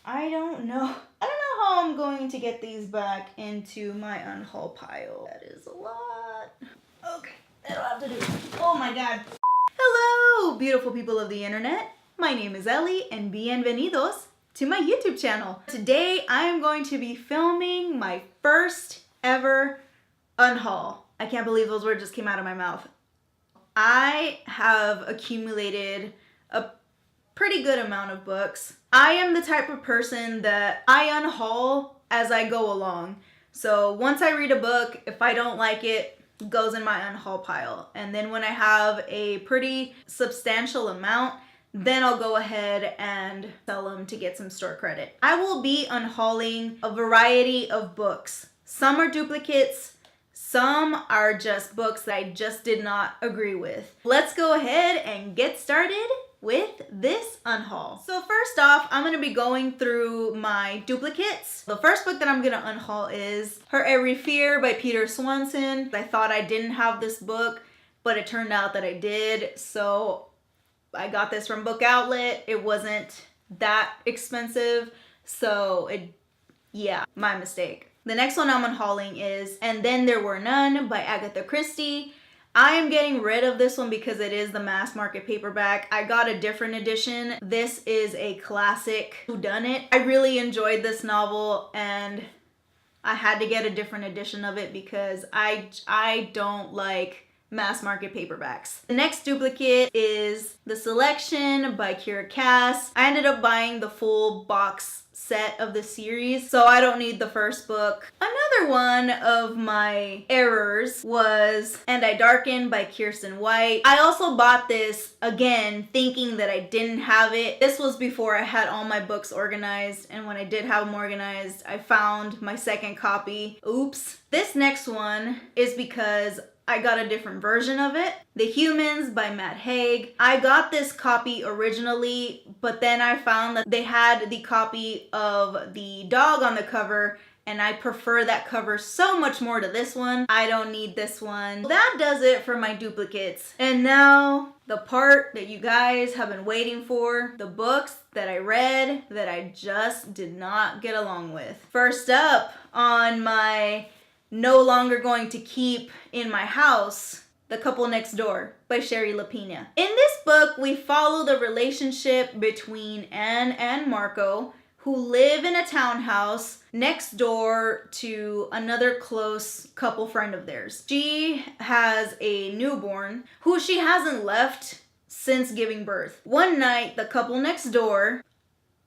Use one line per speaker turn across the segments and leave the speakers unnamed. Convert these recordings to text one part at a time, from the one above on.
I don't know how I'm going to get these back into my unhaul pile. That is a lot. Okay, that'll have to do. Oh my god. Hello, beautiful people of the internet. My name is Ellie and bienvenidos to my YouTube channel. Today I am going to be filming my first ever unhaul. I can't believe those words just came out of my mouth. I have accumulated a pretty good amount of books. I am the type of person that I unhaul as I go along. So once I read a book, if I don't like it, it goes in my unhaul pile. And then when I have a pretty substantial amount, then I'll go ahead and sell them to get some store credit. I will be unhauling a variety of books. Some are duplicates, some are just books that I just did not agree with. Let's go ahead and get started with this unhaul. So first off, I'm gonna be going through my duplicates. The first book that I'm gonna unhaul is Her Every Fear by Peter Swanson. I thought I didn't have this book, but it turned out that I did. So I got this from Book Outlet. It wasn't that expensive. So yeah, my mistake. The next one I'm unhauling is And Then There Were None by Agatha Christie. I am getting rid of this one because it is the mass market paperback. I got a different edition. This is a classic whodunit. I really enjoyed this novel and I had to get a different edition of it because I don't like mass market paperbacks. The next duplicate is The Selection by Keira. I ended up buying the full box set of the series, so I don't need the first book. Another one of my errors was And I Darken by Kiersten. I also bought this again thinking that I didn't have it. This was before I had all my books organized, and when I did have them organized, I found my second copy. Oops. This next one is because I got a different version of it. The Humans by Haig. I got this copy originally, but then I found that they had the copy of the dog on the cover, and I prefer that cover so much more to this one. I don't need this one. That does it for my duplicates. And now the part that you guys have been waiting for, the books that I read that I just did not get along with. First up on my no longer going to keep in my house, The Couple Next Door by Shari Lapena. In this book, we follow the relationship between Anne and Marco, who live in a townhouse next door to another close couple friend of theirs. She has a newborn who she hasn't left since giving birth. One night, the couple next door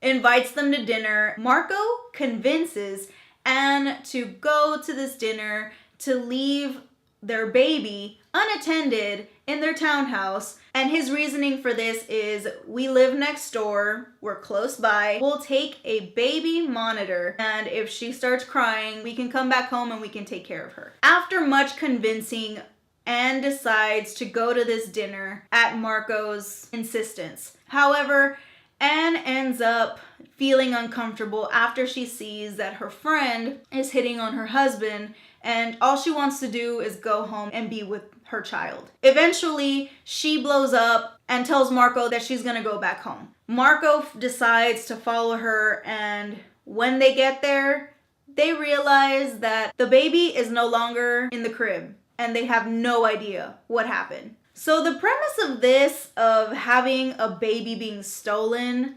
invites them to dinner. Marco convinces Anne to go to this dinner to leave their baby unattended in their townhouse. And his reasoning for this is, we live next door, we're close by, we'll take a baby monitor, and if she starts crying, we can come back home and we can take care of her. After much convincing, Anne decides to go to this dinner at Marco's insistence. However, Anne ends up feeling uncomfortable after she sees that her friend is hitting on her husband, and all she wants to do is go home and be with her child. Eventually, she blows up and tells Marco that she's gonna go back home. Marco decides to follow her, and when they get there, they realize that the baby is no longer in the crib, and they have no idea what happened. So the premise of this, of having a baby being stolen,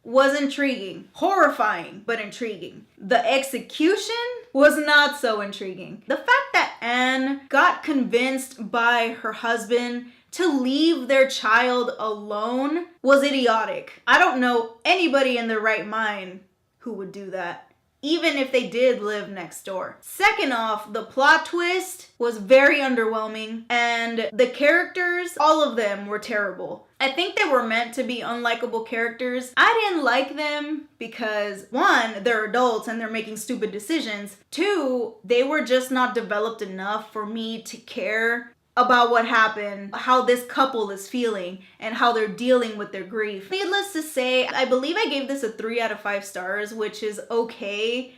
was intriguing. Horrifying, but intriguing. The execution was not so intriguing. The fact that Anne got convinced by her husband to leave their child alone was idiotic. I don't know anybody in their right mind who would do that, even if they did live next door. Second off, the plot twist was very underwhelming, and the characters, all of them were terrible. I think they were meant to be unlikable characters. I didn't like them because, one, they're adults and they're making stupid decisions. Two, they were just not developed enough for me to care about what happened, how this couple is feeling, and how they're dealing with their grief. Needless to say, I believe I gave this a 3 out of 5 stars, which is okay,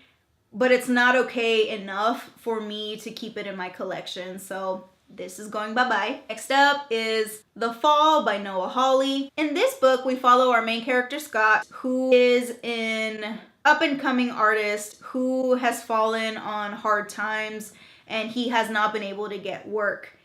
but it's not okay enough for me to keep it in my collection. So this is going bye-bye. Next up is The Fall by Noah Hawley. In this book, we follow our main character, Scott, who is an up-and-coming artist who has fallen on hard times and he has not been able to get work.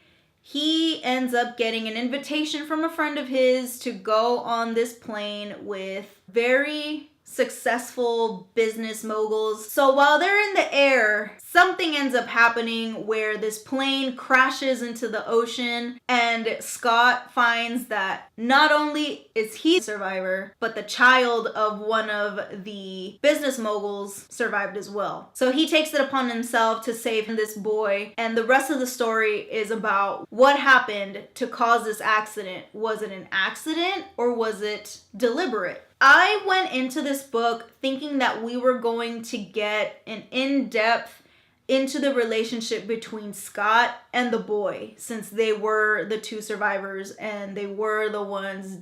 He ends up getting an invitation from a friend of his to go on this plane with very successful business moguls. So while they're in the air, something ends up happening where this plane crashes into the ocean, and Scott finds that not only is he a survivor, but the child of one of the business moguls survived as well. So he takes it upon himself to save this boy, and the rest of the story is about what happened to cause this accident. Was it an accident or was it deliberate? I went into this book thinking that we were going to get an in-depth into the relationship between Scott and the boy, since they were the two survivors and they were the ones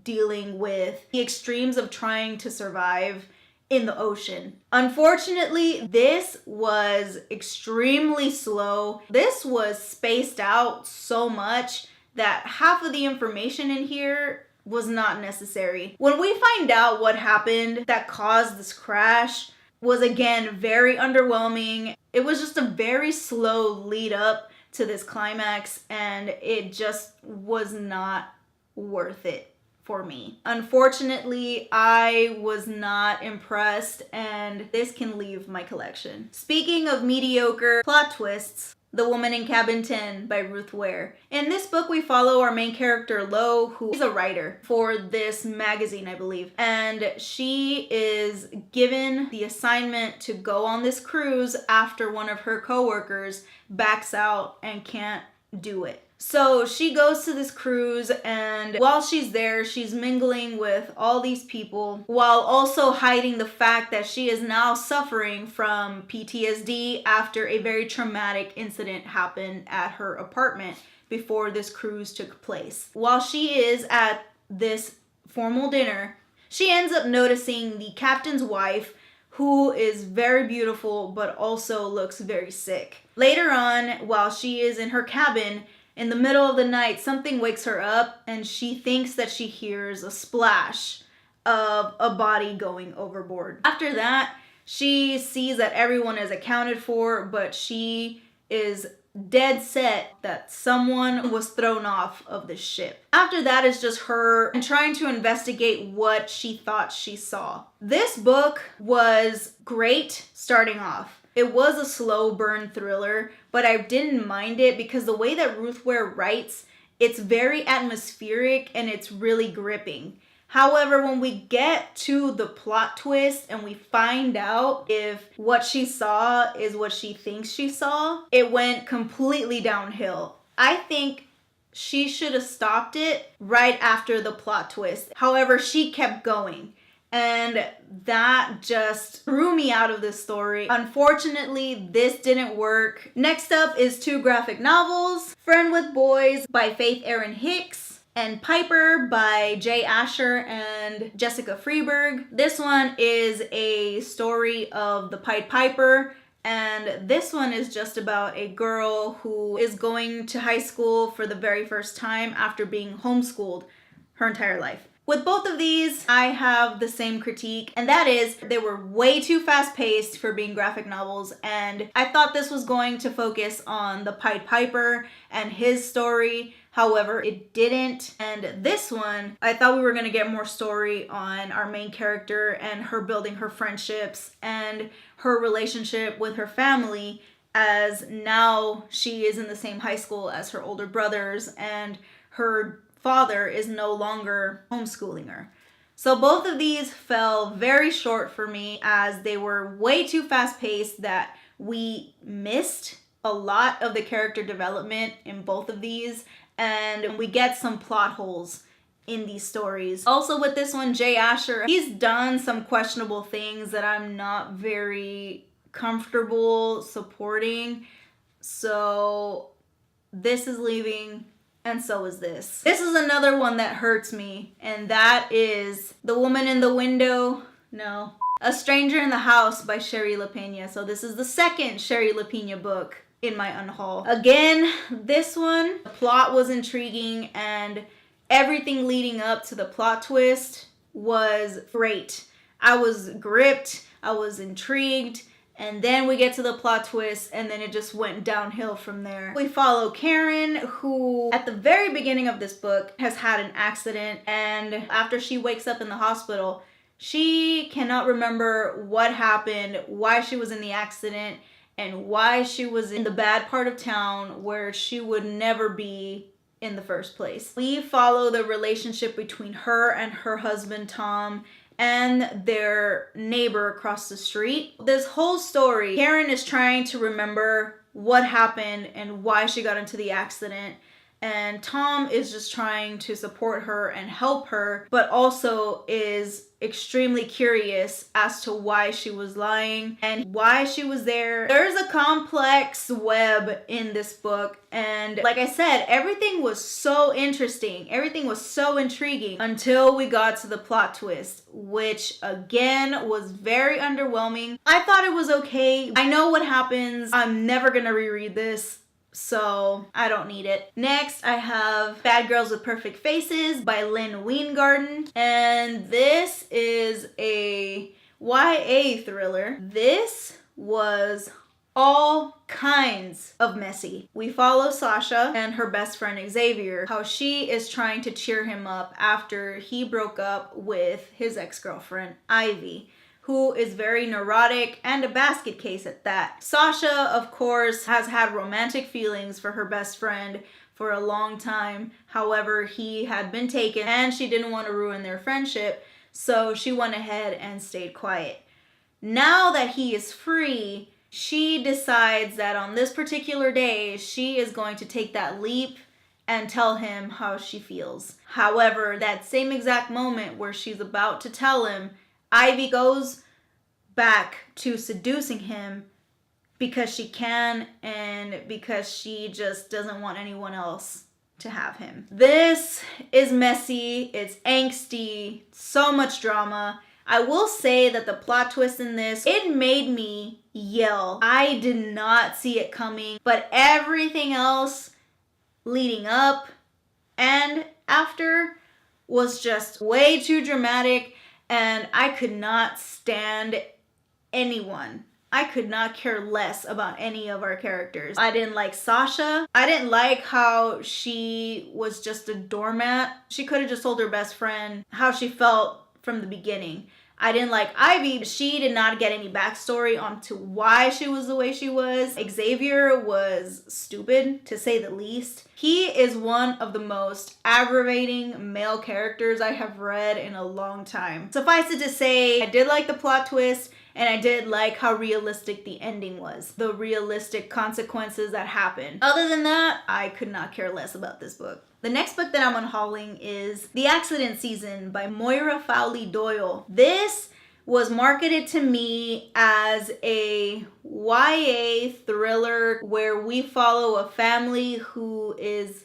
dealing with the extremes of trying to survive in the ocean. Unfortunately, this was extremely slow. This was spaced out so much that half of the information in here was not necessary. When we find out what happened that caused this crash was again very underwhelming. It was just a very slow lead up to this climax and it just was not worth it for me. Unfortunately, I was not impressed and this can leave my collection. Speaking of mediocre plot twists, The Woman in Cabin 10 by Ruth Ware. In this book, we follow our main character, Lo, who is a writer for this magazine, I believe. And she is given the assignment to go on this cruise after one of her coworkers backs out and can't do it. So she goes to this cruise, and while she's there, she's mingling with all these people while also hiding the fact that she is now suffering from PTSD after a very traumatic incident happened at her apartment before this cruise took place. While she is at this formal dinner, she ends up noticing the captain's wife, who is very beautiful but also looks very sick. Later on, while she is in her cabin, in the middle of the night, something wakes her up and she thinks that she hears a splash of a body going overboard. After that, she sees that everyone is accounted for, but she is dead set that someone was thrown off of the ship. After that is just her trying to investigate what she thought she saw. This book was great starting off. It was a slow burn thriller, but I didn't mind it because the way that Ruth Ware writes, it's very atmospheric and it's really gripping. However, when we get to the plot twist and we find out if what she saw is what she thinks she saw, it went completely downhill. I think she should have stopped it right after the plot twist. However, she kept going. And that just threw me out of this story. Unfortunately, this didn't work. Next up is two graphic novels, Friend with Boys by Faith Erin Hicks and Piper by Jay Asher and Jessica Freeburg. This one is a story of the Pied Piper, and this one is just about a girl who is going to high school for the very first time after being homeschooled her entire life. With both of these, I have the same critique, and that is they were way too fast-paced for being graphic novels, and I thought this was going to focus on the Pied Piper and his story. However, it didn't. And this one, I thought we were going to get more story on our main character and her building her friendships and her relationship with her family, as now she is in the same high school as her older brothers and her father is no longer homeschooling her. So both of these fell very short for me as they were way too fast-paced that we missed a lot of the character development in both of these, and we get some plot holes in these stories. Also with this one, Jay Asher, he's done some questionable things that I'm not very comfortable supporting. So this is leaving, and so is this. This is another one that hurts me, and that is The Woman in the Window. No. A Stranger in the House by Shari Lapena. So this is the second Shari Lapena book in my unhaul. Again, this one, the plot was intriguing and everything leading up to the plot twist was great. I was gripped, I was intrigued, and then we get to the plot twist and then it just went downhill from there. We follow Karen, who at the very beginning of this book has had an accident, and after she wakes up in the hospital, she cannot remember what happened, why she was in the accident, and why she was in the bad part of town where she would never be in the first place. We follow the relationship between her and her husband, Tom, and their neighbor across the street. This whole story, Karen is trying to remember what happened and why she got into the accident. And Tom is just trying to support her and help her, but also is extremely curious as to why she was lying and why she was there. There's a complex web in this book, and like I said, everything was so interesting. Everything was so intriguing until we got to the plot twist, which again was very underwhelming. I thought it was okay. I know what happens. I'm never gonna reread this, so I don't need it. Next, I have Bad Girls with Perfect Faces by Lynn Weingarten. And this is a YA thriller. This was all kinds of messy. We follow Sasha and her best friend Xavier, how she is trying to cheer him up after he broke up with his ex-girlfriend, Ivy, who is very neurotic and a basket case at that. Sasha, of course, has had romantic feelings for her best friend for a long time. However, he had been taken and she didn't want to ruin their friendship, so she went ahead and stayed quiet. Now that he is free, she decides that on this particular day, she is going to take that leap and tell him how she feels. However, that same exact moment where she's about to tell him, Ivy goes back to seducing him because she can and because she just doesn't want anyone else to have him. This is messy, it's angsty, so much drama. I will say that the plot twist in this, it made me yell. I did not see it coming, but everything else leading up and after was just way too dramatic. And I could not stand anyone. I could not care less about any of our characters. I didn't like Sasha. I didn't like how she was just a doormat. She could have just told her best friend how she felt from the beginning. I didn't like Ivy. She did not get any backstory onto why she was the way she was. Xavier was stupid, to say the least. He is one of the most aggravating male characters I have read in a long time. Suffice it to say, I did like the plot twist, and I did like how realistic the ending was. The realistic consequences that happened. Other than that, I could not care less about this book. The next book that I'm unhauling is The Accident Season by Moira Fowley-Doyle. This was marketed to me as a YA thriller where we follow a family who is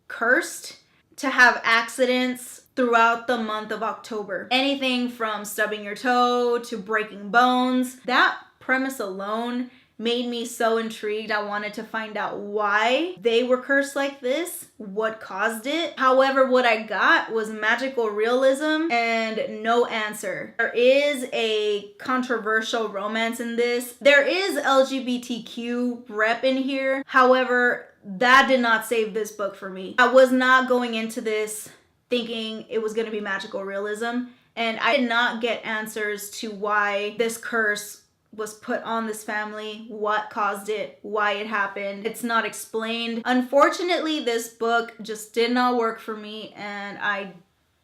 cursed to have accidents throughout the month of October. Anything from stubbing your toe to breaking bones. That premise alone made me so intrigued. I wanted to find out why they were cursed like this, what caused it. However, what I got was magical realism and no answer. There is a controversial romance in this. There is LGBTQ rep in here. However, that did not save this book for me. I was not going into this thinking it was going to be magical realism, and I did not get answers to why this curse was put on this family, what caused it, why it happened. It's not explained. Unfortunately, this book just did not work for me, and I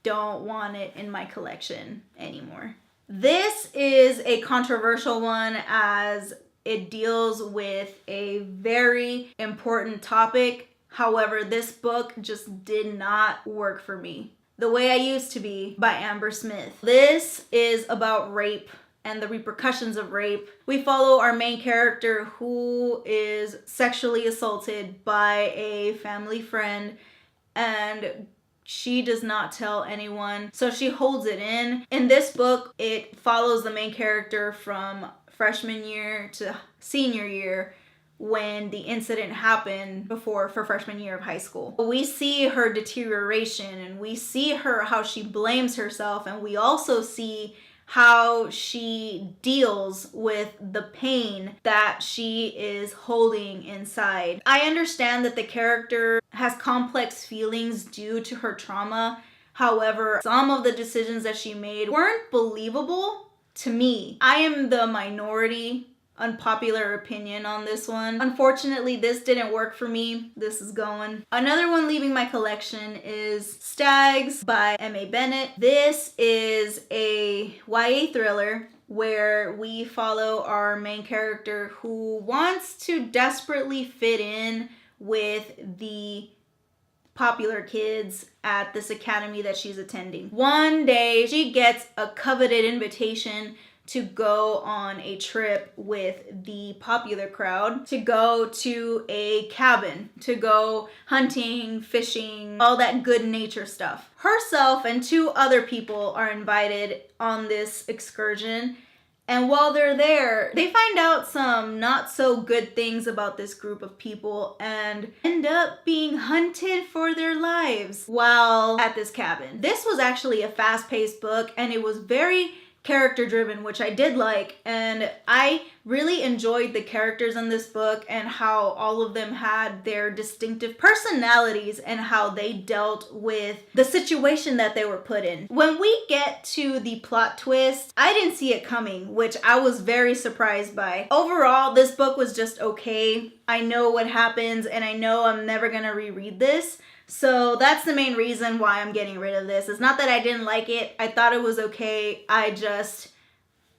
don't want it in my collection anymore. This is a controversial one as it deals with a very important topic. However, this book just did not work for me. The Way I Used to Be by Amber Smith. This is about rape and the repercussions of rape. We follow our main character who is sexually assaulted by a family friend, and she does not tell anyone, so she holds it in. In this book, it follows the main character from freshman year to senior year when the incident happened before for freshman year of high school. We see her deterioration, and we see how she blames herself, and we also see how she deals with the pain that she is holding inside. I understand that the character has complex feelings due to her trauma. However, some of the decisions that she made weren't believable to me. I am the minority unpopular opinion on this one. Unfortunately, this didn't work for me. This is going. Another one leaving my collection is Staggs by M.A. Bennett. This is a YA thriller where we follow our main character who wants to desperately fit in with the popular kids at this academy that she's attending. One day, she gets a coveted invitation to go on a trip with the popular crowd, to go to a cabin, to go hunting, fishing, all that good nature stuff. Herself and 2 other people are invited on this excursion, and while they're there, they find out some not so good things about this group of people and end up being hunted for their lives while at this cabin. This was actually a fast-paced book, and it was very character driven, which I did like, and I really enjoyed the characters in this book and how all of them had their distinctive personalities and how they dealt with the situation that they were put in. When we get to the plot twist, I didn't see it coming, which I was very surprised by. Overall, this book was just okay. I know what happens, and I know I'm never gonna reread this. So that's the main reason why I'm getting rid of this. It's not that I didn't like it. I thought it was okay. I just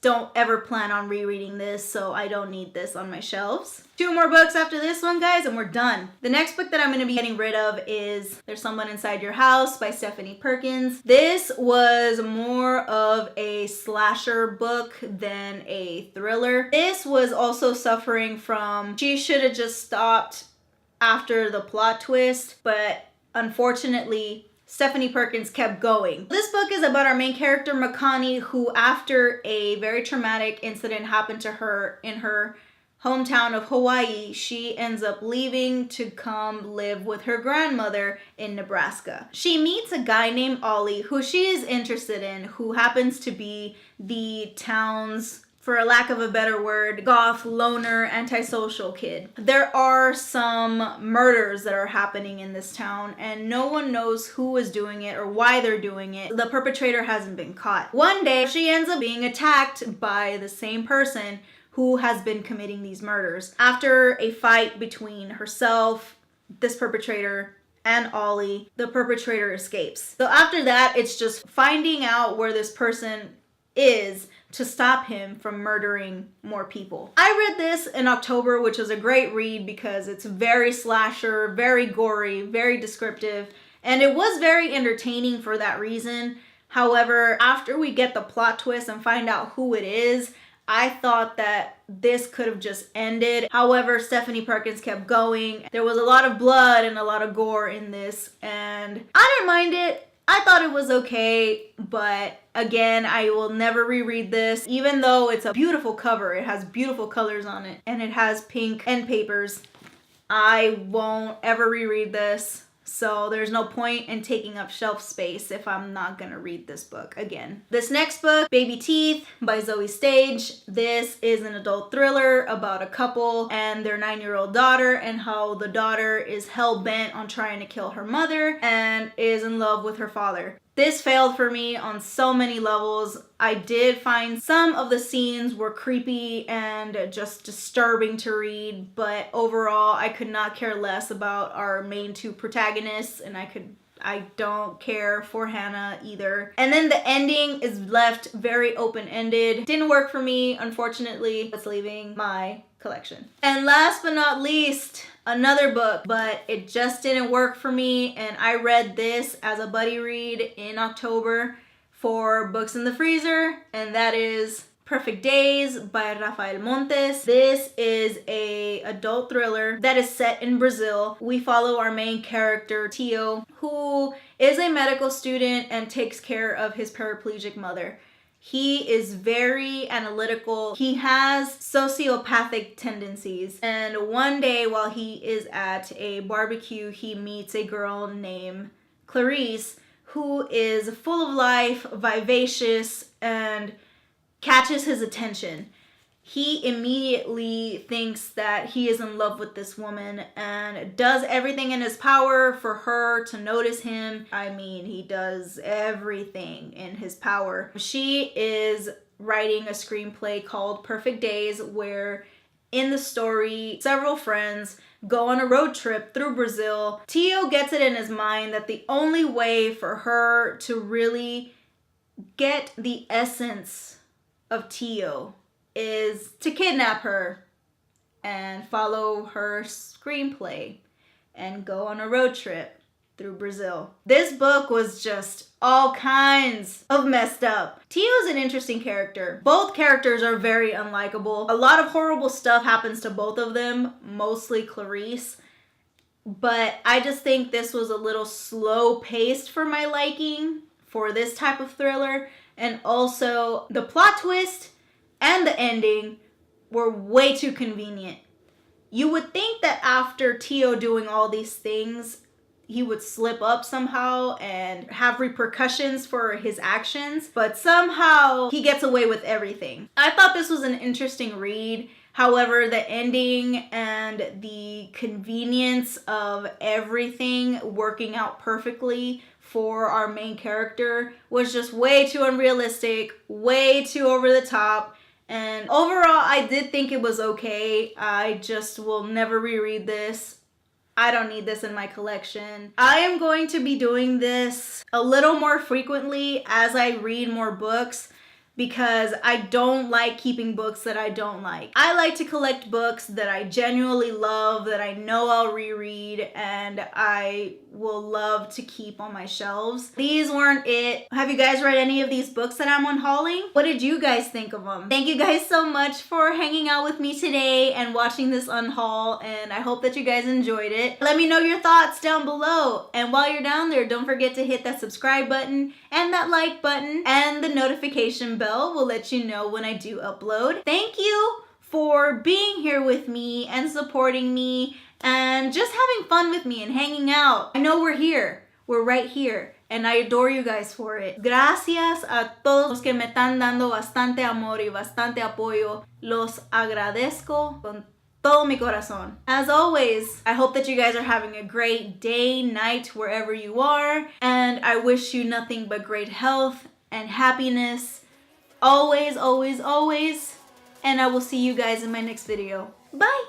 don't ever plan on rereading this, so I don't need this on my shelves. 2 more books after this one, guys, and we're done. The next book that I'm going to be getting rid of is There's Someone Inside Your House by Stephanie Perkins. This was more of a slasher book than a thriller. This was also suffering from, she should have just stopped after the plot twist, but unfortunately, Stephanie Perkins kept going. This book is about our main character, Makani, who after a very traumatic incident happened to her in her hometown of Hawaii, she ends up leaving to come live with her grandmother in Nebraska. She meets a guy named Ollie, who she is interested in, who happens to be the town's, for a lack of a better word, goth, loner, antisocial kid. There are some murders that are happening in this town, and no one knows who is doing it or why they're doing it. The perpetrator hasn't been caught. One day, she ends up being attacked by the same person who has been committing these murders. After a fight between herself, this perpetrator, and Ollie, the perpetrator escapes. So after that, it's just finding out where this person is to stop him from murdering more people. I read this in October, which was a great read because it's very slasher, very gory, very descriptive, and it was very entertaining for that reason. However, after we get the plot twist and find out who it is, I thought that this could have just ended. However, Stephanie Perkins kept going. There was a lot of blood and a lot of gore in this, and I didn't mind it. I thought it was okay, but again, I will never reread this. Even though it's a beautiful cover, it has beautiful colors on it, and it has pink end papers, I won't ever reread this. So there's no point in taking up shelf space if I'm not gonna read this book again. This next book, Baby Teeth by Zoe Stage. This is an adult thriller about a couple and their 9-year-old daughter, and how the daughter is hell-bent on trying to kill her mother and is in love with her father. This failed for me on so many levels. I did find some of the scenes were creepy and just disturbing to read, but overall I could not care less about our main 2 protagonists, and I don't care for Hannah either. And then the ending is left very open-ended. Didn't work for me, unfortunately. It's leaving my collection. And last but not least, another book, but it just didn't work for me, and I read this as a buddy read in October for Books in the Freezer, and that is Perfect Days by Rafael Montes. This is a adult thriller that is set in Brazil. We follow our main character, Tio, who is a medical student and takes care of his paraplegic mother. He is very analytical. He has sociopathic tendencies. And one day while he is at a barbecue, he meets a girl named Clarice who is full of life, vivacious, and catches his attention. He immediately thinks that he is in love with this woman and does everything in his power for her to notice him. I mean, he does everything in his power. She is writing a screenplay called Perfect Days, where in the story, several friends go on a road trip through Brazil. Tio gets it in his mind that the only way for her to really get the essence of Tio is to kidnap her and follow her screenplay and go on a road trip through Brazil. This book was just all kinds of messed up. Tio's an interesting character. Both characters are very unlikable. A lot of horrible stuff happens to both of them, mostly Clarice. But I just think this was a little slow paced for my liking for this type of thriller. And also the plot twist and the ending were way too convenient. You would think that after Tio doing all these things, he would slip up somehow and have repercussions for his actions, but somehow he gets away with everything. I thought this was an interesting read. However, the ending and the convenience of everything working out perfectly for our main character was just way too unrealistic, way too over the top. And overall, I did think it was okay. I just will never reread this. I don't need this in my collection. I am going to be doing this a little more frequently as I read more books, because I don't like keeping books that I don't like. I like to collect books that I genuinely love, that I know I'll reread, and I will love to keep on my shelves. These weren't it. Have you guys read any of these books that I'm unhauling? What did you guys think of them? Thank you guys so much for hanging out with me today and watching this unhaul, and I hope that you guys enjoyed it. Let me know your thoughts down below, and while you're down there, don't forget to hit that subscribe button and that like button, and the notification bell will let you know when I do upload. Thank you for being here with me and supporting me and just having fun with me and hanging out. I know we're here. We're right here. And I adore you guys for it. Gracias a todos los que me están dando bastante amor y bastante apoyo. Los agradezco con todo mi corazón. As always, I hope that you guys are having a great day, night, wherever you are. And I wish you nothing but great health and happiness. Always, always, always. And I will see you guys in my next video. Bye!